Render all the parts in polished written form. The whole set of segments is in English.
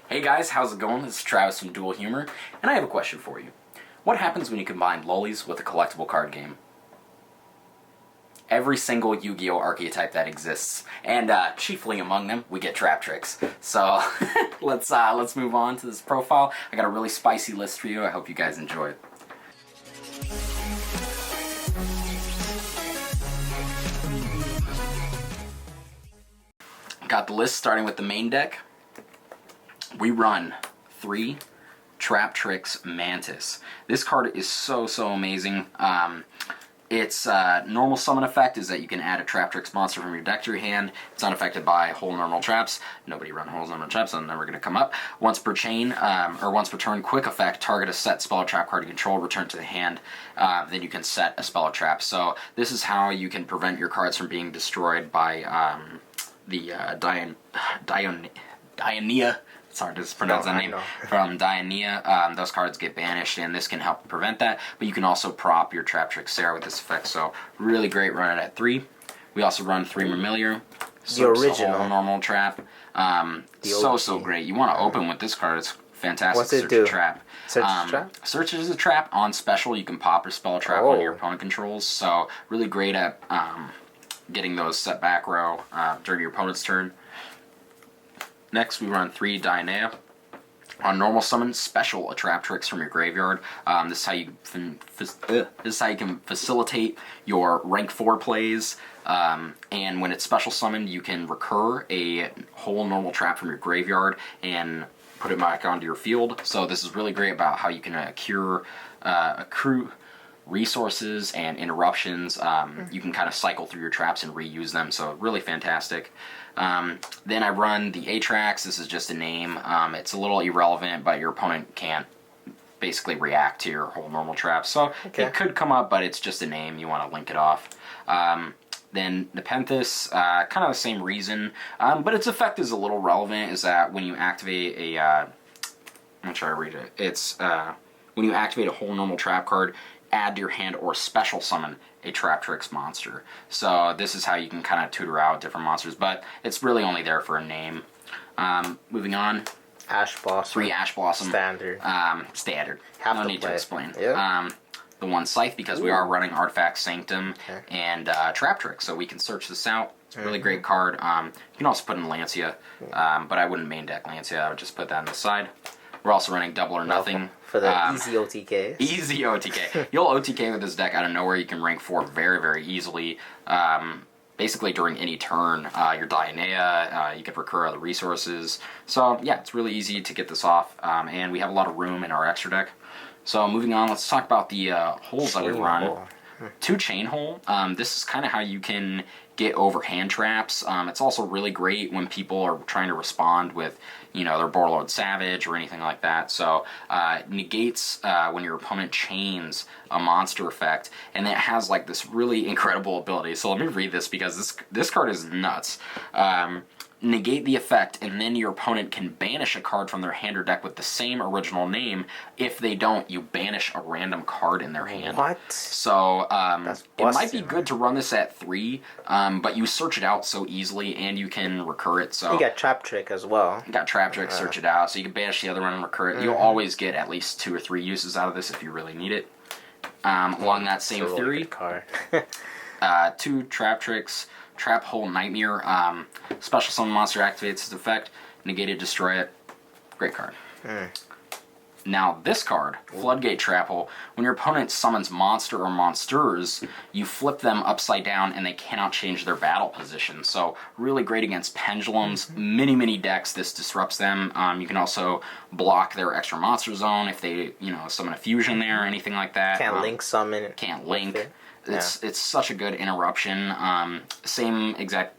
Hey guys, how's it going? This is Travis from Dual Humor, and I have a question for you. What happens when you combine lollies with a collectible card game? Every single Yu-Gi-Oh! Archetype that exists, and chiefly among them, we get Traptrix. So let's move on to this profile. I got a really spicy list for you. I hope you guys enjoy it. Got the list starting with the main deck. We run 3 Traptrix Mantis. This card is so amazing. Its normal summon effect is that you can add a Traptrix monster from your deck to your hand. It's unaffected by whole normal traps. Nobody run whole normal traps, so I'm never going to come up. Once per chain, or once per turn, quick effect, target a set spell or trap card you control, return to the hand. Then you can set a spell or trap. So this is how you can prevent your cards from being destroyed by the Dionea. It's hard to pronounce that name. From Dionea. Those cards get banished, and this can help prevent that. But you can also prop your Traptrix Sarah with this effect, so really great running at 3. We also run 3 Mamiliar. The original. Whole normal trap. So great. You want to open with this card. It's fantastic. What's it Search do? a trap. Search a trap? Search is a trap. On special, you can pop or spell a trap on your opponent controls. So really great at getting those set back row during your opponent's turn. Next, we run 3 Dionea. On normal summon, special a Traptrix from your graveyard. This is how you can facilitate your rank 4 plays. And when it's special summoned, you can recur a whole normal trap from your graveyard and put it back onto your field. So this is really great about how you can accrue resources and interruptions. You can kind of cycle through your traps and reuse them, so really fantastic. Then I run the Atrax. This is just a name. It's a little irrelevant, but your opponent can't basically react to your whole normal trap, so it could come up, but it's just a name. You want to link it off. Then Nepenthes, kind of the same reason, but its effect is a little relevant, is that when you activate a... I'm going to try to read it. It's when you activate a whole normal trap card, add to your hand or special summon a Traptrix monster. So this is how you can kind of tutor out different monsters, but it's really only there for a name. Moving on. Ash Blossom. 3 Ash Blossom. Standard. Standard. Have no to need play. to explain. Yep. The 1 Scythe, because we are running Artifact Sanctum and Traptrix, so we can search this out. It's a really great card. You can also put in Lancia, but I wouldn't main deck Lancia. I would just put that on the side. We're also running Double or Nothing. For the easy OTKs. Easy OTK. You'll OTK with this deck out of nowhere. You can rank 4 very easily. Basically during any turn, your Dionea, you can recur other resources. So yeah, it's really easy to get this off, and we have a lot of room in our extra deck. So moving on, let's talk about the holes that we run. 2 Chain Hole. This is kind of how you can get over hand traps. It's also really great when people are trying to respond with, their Borderlord Savage or anything like that. So negates when your opponent chains a monster effect, and it has like this really incredible ability. So let me read this, because this card is nuts. Negate the effect, and then your opponent can banish a card from their hand or deck with the same original name. If they don't, you banish a random card in their hand. What? So it might be good to run this at 3, but you search it out so easily, and you can recur it. So you got Traptrix as well. You got Traptrix, search it out, so you can banish the other one and recur it. You'll always get at least 2 or 3 uses out of this if you really need it. Along that same theory, 2 Traptrix. Trap Hole Nightmare. Special summon monster activates its effect. Negate it, destroy it. Great card. Now this card, Floodgate Trap Hole. When your opponent summons monster or monsters, you flip them upside down and they cannot change their battle position. So really great against pendulums. Many decks this disrupts them. You can also block their extra monster zone if they summon a fusion there or anything like that. Can't link summon. Can't link. It's such a good interruption. Same exact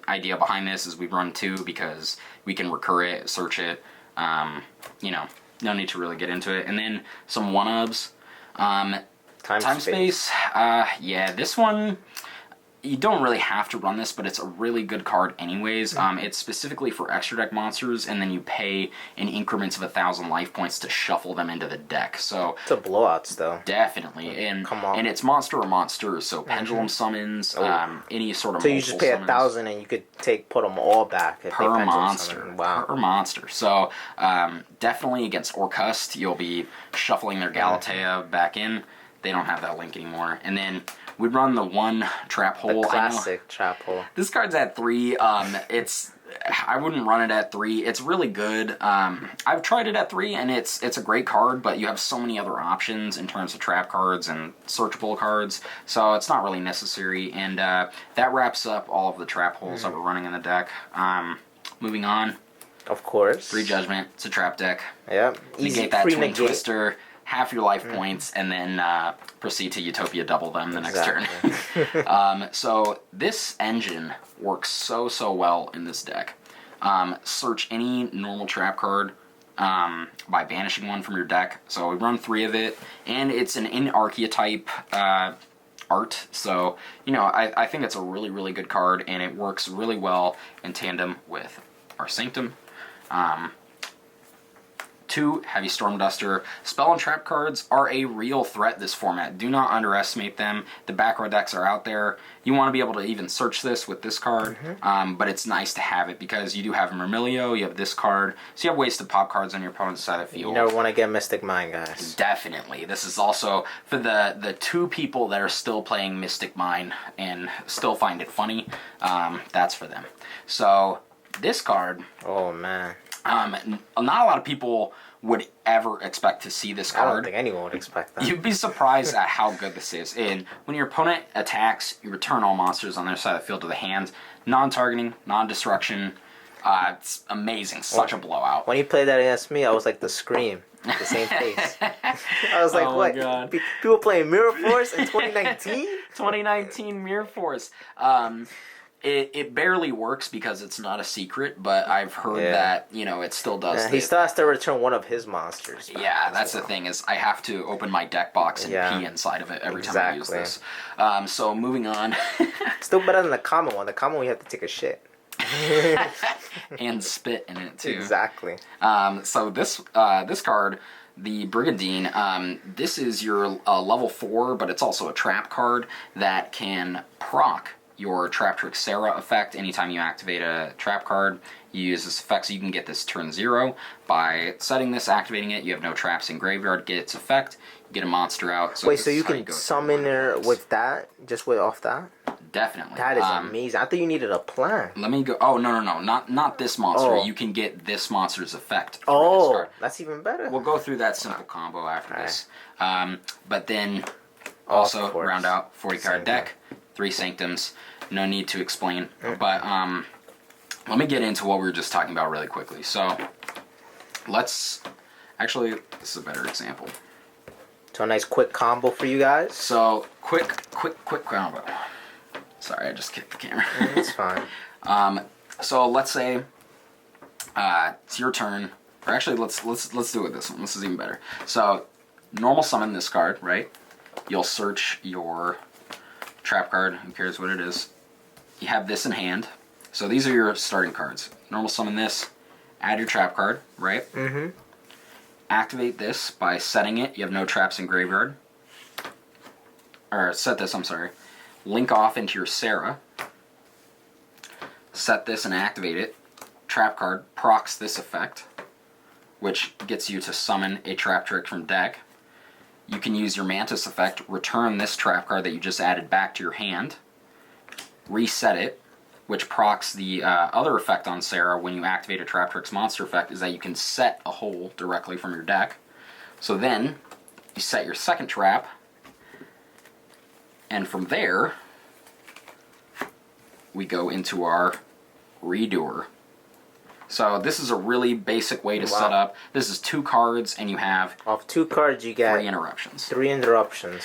idea behind this as we run 2, because we can recur it, search it. No need to really get into it. And then some 1-ubs. Time Space. Yeah, this one you don't really have to run this, but it's a really good card anyways. It's specifically for extra deck monsters, and then you pay in increments of 1,000 life points to shuffle them into the deck. So it's a blowout still. Definitely, and Come on. and it's monster or monsters, so pendulum summons, any sort of. So you just pay 1,000 and you could put them all back if per they monster. summon. Wow. Per monster. So definitely against Orcust, you'll be shuffling their Galatea back in. They don't have that link anymore, and then we run the one trap hole. The classic trap hole. This card's at 3. I wouldn't run it at 3. It's really good. I've tried it at 3, and it's a great card, but you have so many other options in terms of trap cards and searchable cards, so it's not really necessary. And that wraps up all of the trap holes that we're running in the deck. Moving on. Of course. 3 Judgment. It's a trap deck. Yep. Easy. Negate that Twin negate. Twister. Half your life points, and then proceed to Utopia double them the next turn. So this engine works so well in this deck. Search any normal trap card by banishing one from your deck. So we run 3 of it, and it's an in-archetype art. So, you know, I think it's a really good card, and it works really well in tandem with our Sanctum. 2, Heavy Storm Duster. Spell and trap cards are a real threat this format. Do not underestimate them. The back row decks are out there. You want to be able to even search this with this card, but it's nice to have it because you do have Myrmilio, you have this card, so you have ways to pop cards on your opponent's side of the field. You never want to get Mystic Mine, guys. Definitely. This is also for the 2 people that are still playing Mystic Mine and still find it funny. That's for them. So this card... Oh, man. Not a lot of people would ever expect to see this card. I don't think anyone would expect that. You'd be surprised at how good this is. And when your opponent attacks, you return all monsters on their side of the field to the hand. Non-targeting, non-destruction. It's amazing. Such a blowout. When he played that against me, I was like the Scream. The same face. I was like, Oh what? my God. People playing Mirror Force in 2019? 2019 Mirror Force. It barely works because it's not a secret, but I've heard that, you know, it still does. He still has to return one of his monsters. Yeah, that's the thing, is I have to open my deck box and pee inside of it every time I use this. So moving on. Still better than the common one. The common one, you have to take a shit. And spit in it, too. Exactly. So this card, the Brigadine, this is your level 4, but it's also a trap card that can proc your Traptrix Sarah effect. Anytime you activate a trap card, you use this effect, so you can get this turn 0 by setting this, activating it. You have no traps in graveyard, get its effect, you get a monster out. So wait, so you can summon her with that, just off that? Definitely. That is amazing. I thought you needed a plan. Let me go. Oh, no, not this monster. Oh. You can get this monster's effect. Oh, that's even better. We'll go through that simple combo after this. But then also round out 40 card deck, 3 Sanctums. No need to explain. But let me get into what we were just talking about really quickly. So let's actually, this is a better example. So a nice quick combo for you guys. So quick combo. Sorry, I just kicked the camera. It's fine. So let's say it's your turn. Or actually, let's do it with this one. This is even better. So normal summon this card, right? You'll search your trap card. Who cares what it is? You have this in hand. So these are your starting cards. Normal summon this. Add your trap card, right? Activate this by setting it. You have no traps in graveyard. Or set this, I'm sorry. Link off into your Sarah. Set this and activate it. Trap card procs this effect, which gets you to summon a Traptrix from deck. You can use your Mantis effect, return this trap card that you just added back to your hand, reset it, which procs the other effect on Sarah when you activate a Traptrix monster effect, is that you can set a hole directly from your deck. So then, you set your second trap, and from there, we go into our Redoer. So this is a really basic way to set up. This is 2 cards, and you have... Off 2 cards, you get... 3 interruptions. 3 interruptions.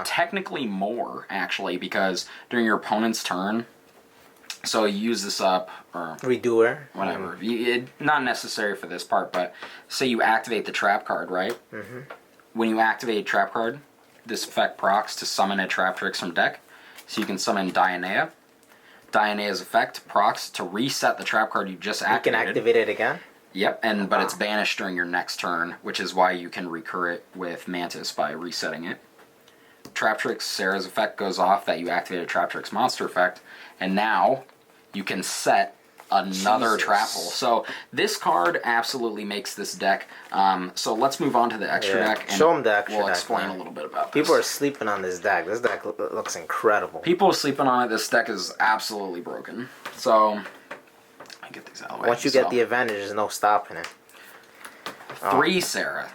Technically more, actually, because during your opponent's turn, so you use this up, or... Redoer. Whatever. Not necessary for this part, but say you activate the trap card, right? When you activate a trap card, this effect procs to summon a Traptrix from deck. So you can summon Dionea. Dionea's effect procs to reset the trap card you just activated. You can activate it again? Yep, but it's banished during your next turn, which is why you can recur it with Mantis by resetting it. Traptrix, Sarah's effect goes off that you activated Traptrix monster effect, and now you can set another trap hole. So this card absolutely makes this deck. So let's move on to the extra deck, and show them the extra we'll deck, explain man. a little bit about this. People are sleeping on this deck. This deck looks incredible. People are sleeping on it. This deck is absolutely broken. So, let me get these out of the way. Once you get the advantage, there's no stopping it. 3 Sarah.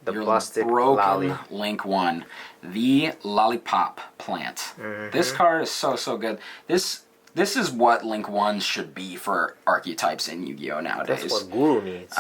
The Your plastic broken lolly. Link 1. The Lollipop Plant. This card is so good. This is what Link 1 should be for archetypes in Yu-Gi-Oh! Nowadays. That's what Guru needs.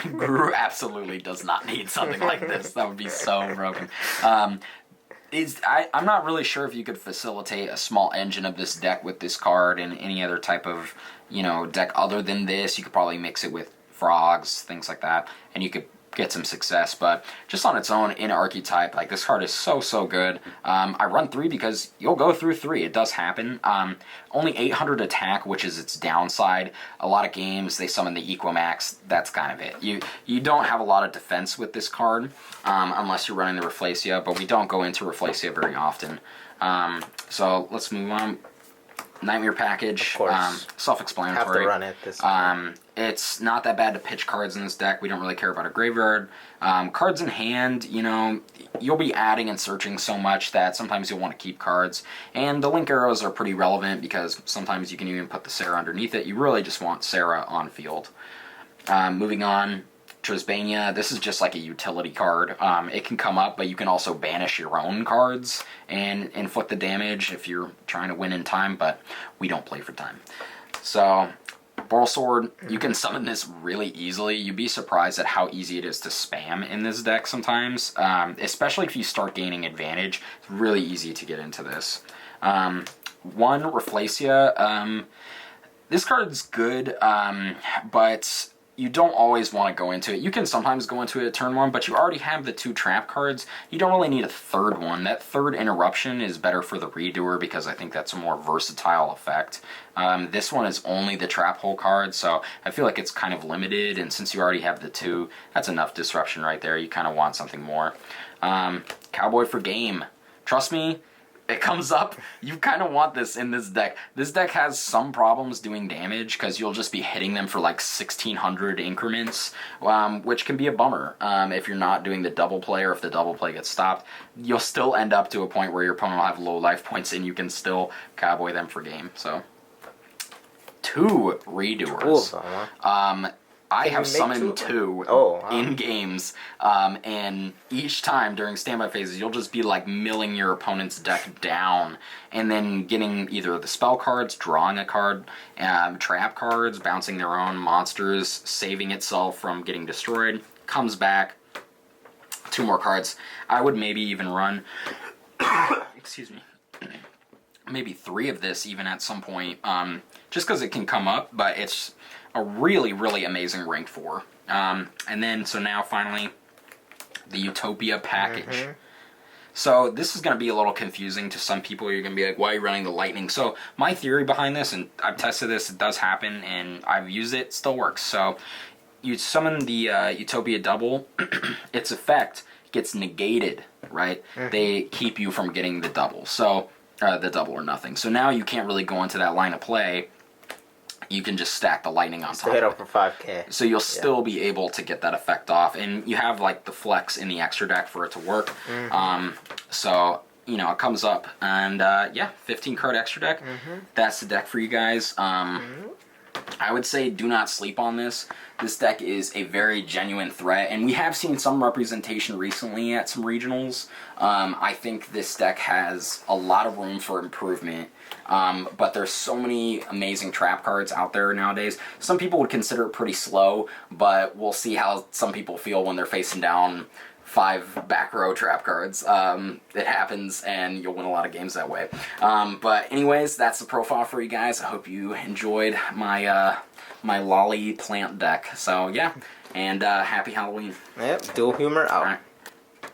Guru absolutely does not need something like this. That would be so broken. I'm not really sure if you could facilitate a small engine of this deck with this card and any other type of, deck other than this. You could probably mix it with frogs, things like that, and you could get some success. But just on its own in archetype, like, this card is so good. I run 3 because you'll go through 3. It does happen. Only 800 attack, which is its downside. A lot of games they summon the Equimax. That's kind of it. You don't have a lot of defense with this card unless you're running the Rafflesia, but we don't go into Rafflesia very often. So let's move on. Nightmare Package, of course. Self-explanatory. Have to run it this time. It's not that bad to pitch cards in this deck. We don't really care about a graveyard. Cards in hand, you'll be adding and searching so much that sometimes you'll want to keep cards. And the Link arrows are pretty relevant because sometimes you can even put the Sarah underneath it. You really just want Sarah on field. Moving on, Trisbania, this is just like a utility card. It can come up, but you can also banish your own cards and inflict the damage if you're trying to win in time, but we don't play for time. So, Boral Sword, you can summon this really easily. You'd be surprised at how easy it is to spam in this deck sometimes, especially if you start gaining advantage. It's really easy to get into this. 1, Rafflesia. This card's good, but you don't always want to go into it. You can sometimes go into it at turn 1, but you already have the 2 trap cards. You don't really need a third one. That third interruption is better for the Redoer because I think that's a more versatile effect. This one is only the trap hole card, so I feel like it's kind of limited, and since you already have the 2, that's enough disruption right there. You kind of want something more. Cowboy for Game. Trust me, it comes up, you kind of want this in this deck. This deck has some problems doing damage because you'll just be hitting them for like 1600 increments, which can be a bummer if you're not doing the double play, or if the double play gets stopped. You'll still end up to a point where your opponent will have low life points and you can still cowboy them for game. So, 2 Redoers. Cool. I have summoned 2 in games, and each time during standby phases, you'll just be like milling your opponent's deck down, and then getting either the spell cards, drawing a card, trap cards, bouncing their own monsters, saving itself from getting destroyed, comes back, 2 more cards. I would maybe even run, excuse me, maybe 3 of this even at some point, just because it can come up, but it's a really amazing rank 4. And then, so now finally, the Utopia package. So this is going to be a little confusing to some people. You're going to be like, why are you running the Lightning? So my theory behind this, and I've tested this, it does happen, and I've used it, still works. So you summon the Utopia double, its effect gets negated, right? They keep you from getting the double. So, the double or nothing. So now you can't really go into that line of play. You can just stack the Lightning on top. Hit up for 5k. So you'll still be able to get that effect off, and you have like the flex in the extra deck for it to work. So it comes up, and 15 card extra deck. That's the deck for you guys. I would say do not sleep on this. This deck is a very genuine threat, and we have seen some representation recently at some regionals. I think this deck has a lot of room for improvement, but there's so many amazing trap cards out there nowadays. Some people would consider it pretty slow, but we'll see how some people feel when they're facing down 5 back row trap cards. It happens, and you'll win a lot of games that way. But anyways, that's the profile for you guys. I hope you enjoyed my my lolly plant deck. So yeah, and happy Halloween. Yep, dual humor out. All right.